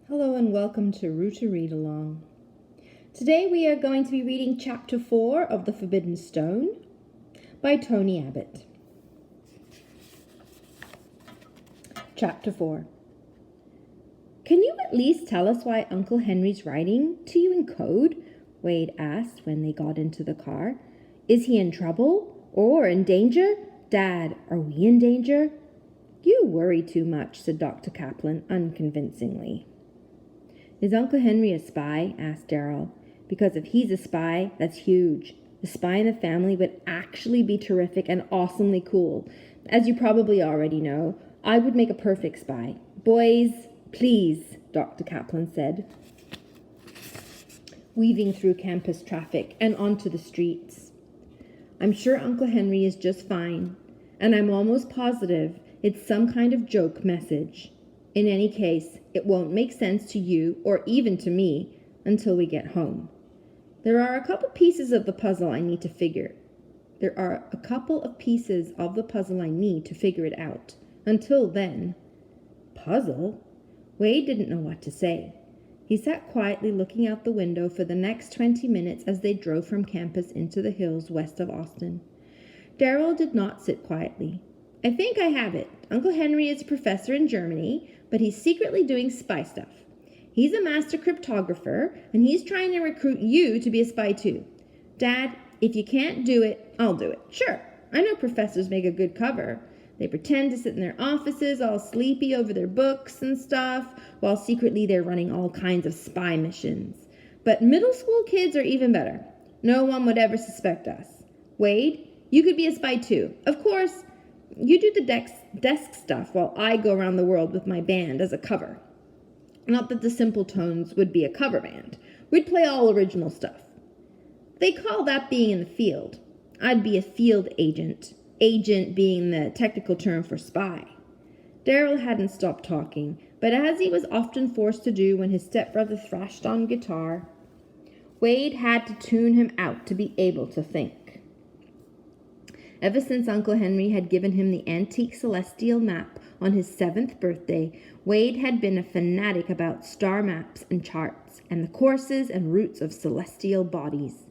Hello and welcome to Rooter Read Along. Today we are going to be reading Chapter 4 of The Forbidden Stone by Tony Abbott. Chapter 4. Can you at least tell us why Uncle Henry's writing to you in code? Wade asked when they got into the car. Is he in trouble or in danger? Dad, are we in danger? You worry too much, said Dr. Kaplan unconvincingly. Is Uncle Henry a spy? Asked Darryl. Because if he's a spy, that's huge. The spy in the family would actually be terrific and awesomely cool. As you probably already know, I would make a perfect spy. Boys, please, Dr. Kaplan said, weaving through campus traffic and onto the streets. I'm sure Uncle Henry is just fine, and I'm almost positive it's some kind of joke message. In any case, it won't make sense to you or even to me until we get home. There are a couple pieces of the puzzle I need to figure it out. Until then. Puzzle? Wade didn't know what to say. He sat quietly looking out the window for the next 20 minutes as they drove from campus into the hills west of Austin. Darryl did not sit quietly. I think I have it. Uncle Henry is a professor in Germany, but he's secretly doing spy stuff. He's a master cryptographer, and he's trying to recruit you to be a spy too. Dad, if you can't do it, I'll do it. Sure, I know professors make a good cover. They pretend to sit in their offices all sleepy over their books and stuff, while secretly they're running all kinds of spy missions. But middle school kids are even better. No one would ever suspect us. Wade, you could be a spy too. Of course, you do the desk stuff while I go around the world with my band as a cover. Not that the Simple Tones would be a cover band. We'd play all original stuff. They call that being in the field. I'd be a field agent. Agent being the technical term for spy. Darryl hadn't stopped talking, but as he was often forced to do when his stepbrother thrashed on guitar, Wade had to tune him out to be able to think. Ever since Uncle Henry had given him the antique celestial map on his 7th birthday, Wade had been a fanatic about star maps and charts and the courses and routes of celestial bodies.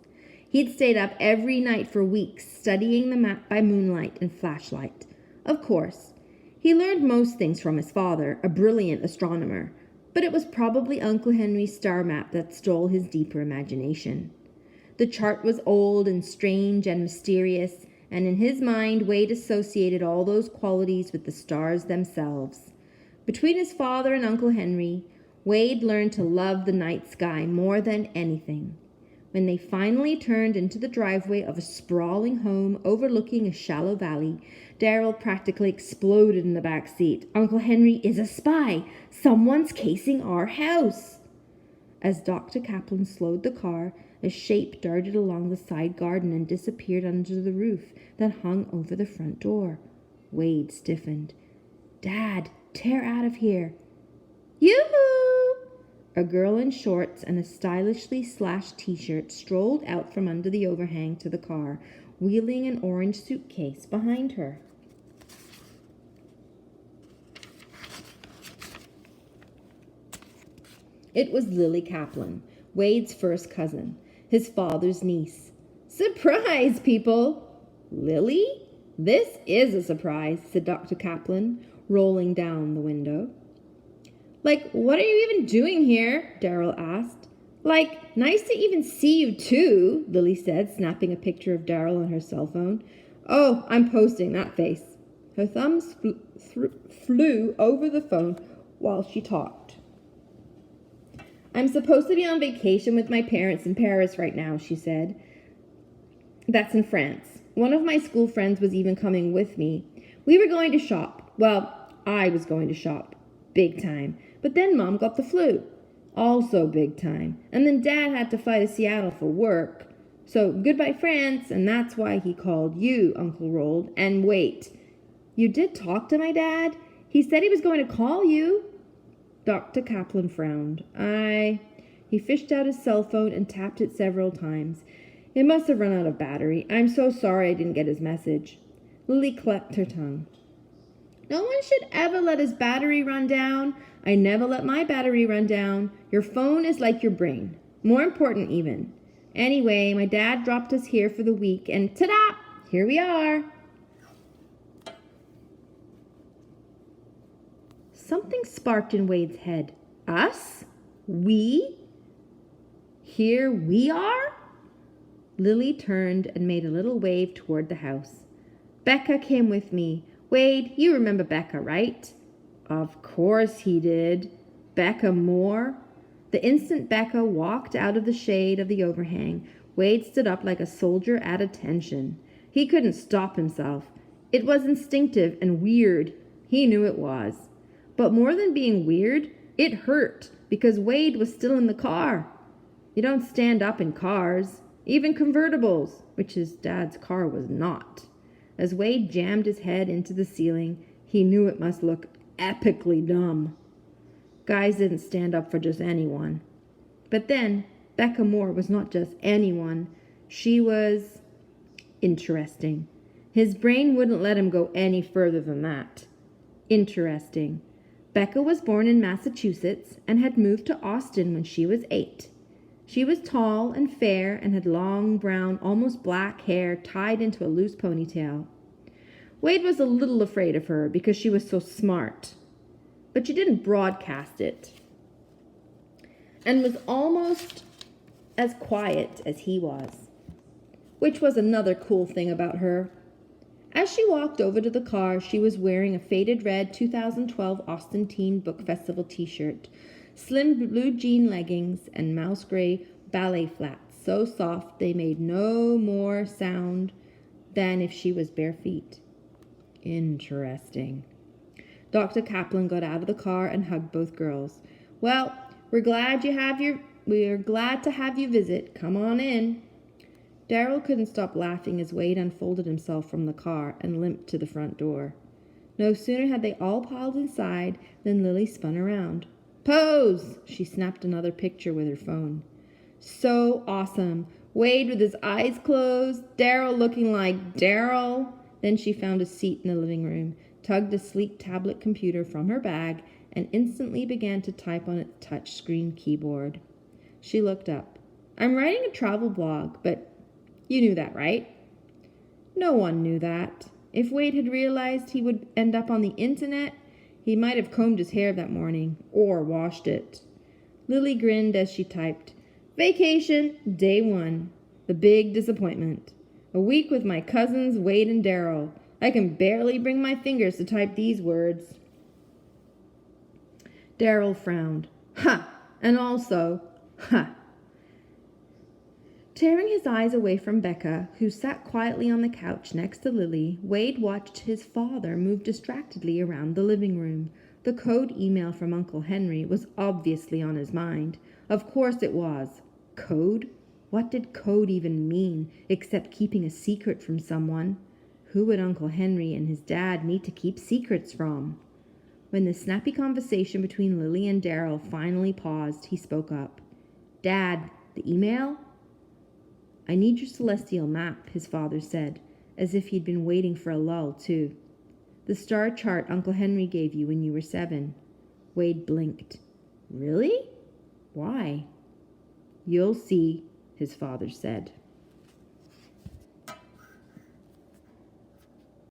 He'd stayed up every night for weeks studying the map by moonlight and flashlight. Of course, he learned most things from his father, a brilliant astronomer, but it was probably Uncle Henry's star map that stole his deeper imagination. The chart was old and strange and mysterious, and in his mind, Wade associated all those qualities with the stars themselves. Between his father and Uncle Henry, Wade learned to love the night sky more than anything. When they finally turned into the driveway of a sprawling home overlooking a shallow valley, Darryl practically exploded in the back seat. Uncle Henry is a spy! Someone's casing our house! As Dr. Kaplan slowed the car, a shape darted along the side garden and disappeared under the roof that hung over the front door. Wade stiffened. Dad, tear out of here. Yoo-hoo! A girl in shorts and a stylishly slashed t-shirt strolled out from under the overhang to the car, wheeling an orange suitcase behind her. It was Lily Kaplan, Wade's first cousin, his father's niece. Surprise, people! Lily? This is a surprise, said Dr. Kaplan, rolling down the window. Like, what are you even doing here? Darryl asked. Like, nice to even see you too, Lily said, snapping a picture of Darryl on her cell phone. Oh, I'm posting that face. Her thumbs flew over the phone while she talked. I'm supposed to be on vacation with my parents in Paris right now, she said. That's in France. One of my school friends was even coming with me. We were going to shop. Well, I was going to shop. Big time. But then Mom got the flu. Also big time. And then Dad had to fly to Seattle for work. So goodbye, France, and that's why he called you, Uncle Rolled. And wait, you did talk to my dad? He said he was going to call you. Dr. Kaplan frowned. He fished out his cell phone and tapped it several times. It must have run out of battery. I'm so sorry I didn't get his message. Lily clicked her tongue. No one should ever let his battery run down. I never let my battery run down. Your phone is like your brain. More important even. Anyway, my dad dropped us here for the week and ta-da! Here we are. Something sparked in Wade's head. Us? We? Here we are? Lily turned and made a little wave toward the house. Becca came with me. Wade, you remember Becca, right? Of course he did. Becca Moore? The instant Becca walked out of the shade of the overhang, Wade stood up like a soldier at attention. He couldn't stop himself. It was instinctive and weird. He knew it was. But more than being weird, it hurt because Wade was still in the car. You don't stand up in cars, even convertibles, which his dad's car was not. As Wade jammed his head into the ceiling, he knew it must look epically dumb. Guys didn't stand up for just anyone. But then, Becca Moore was not just anyone. She was interesting. His brain wouldn't let him go any further than that. Interesting. Becca was born in Massachusetts and had moved to Austin when she was 8. She was tall and fair and had long brown, almost black hair tied into a loose ponytail. Wade was a little afraid of her because she was so smart, but she didn't broadcast it and was almost as quiet as he was, which was another cool thing about her. As she walked over to the car, she was wearing a faded red 2012 Austin Teen Book Festival t-shirt, slim blue jean leggings, and mouse gray ballet flats, so soft they made no more sound than if she was bare feet. Interesting. Dr. Kaplan got out of the car and hugged both girls. Well, we're glad to have you visit. Come on in. Darryl couldn't stop laughing as Wade unfolded himself from the car and limped to the front door. No sooner had they all piled inside than Lily spun around. Pose! She snapped another picture with her phone. So awesome. Wade with his eyes closed, Darryl looking like Darryl. Then she found a seat in the living room, tugged a sleek tablet computer from her bag, and instantly began to type on its touch-screen keyboard. She looked up. I'm writing a travel blog, but you knew that, right? No one knew that. If Wade had realized he would end up on the internet, he might have combed his hair that morning, or washed it. Lily grinned as she typed, Vacation, day 1. The big disappointment. A week with my cousins Wade and Darryl. I can barely bring my fingers to type these words. Darryl frowned. Ha! And also, ha! Tearing his eyes away from Becca, who sat quietly on the couch next to Lily, Wade watched his father move distractedly around the living room. The code email from Uncle Henry was obviously on his mind. Of course it was. Code? What did code even mean, except keeping a secret from someone? Who would Uncle Henry and his dad need to keep secrets from? When the snappy conversation between Lily and Darryl finally paused, he spoke up. Dad, the email? I need your celestial map, his father said, as if he'd been waiting for a lull, too. The star chart Uncle Henry gave you when you were 7. Wade blinked. Really? Why? You'll see, his father said.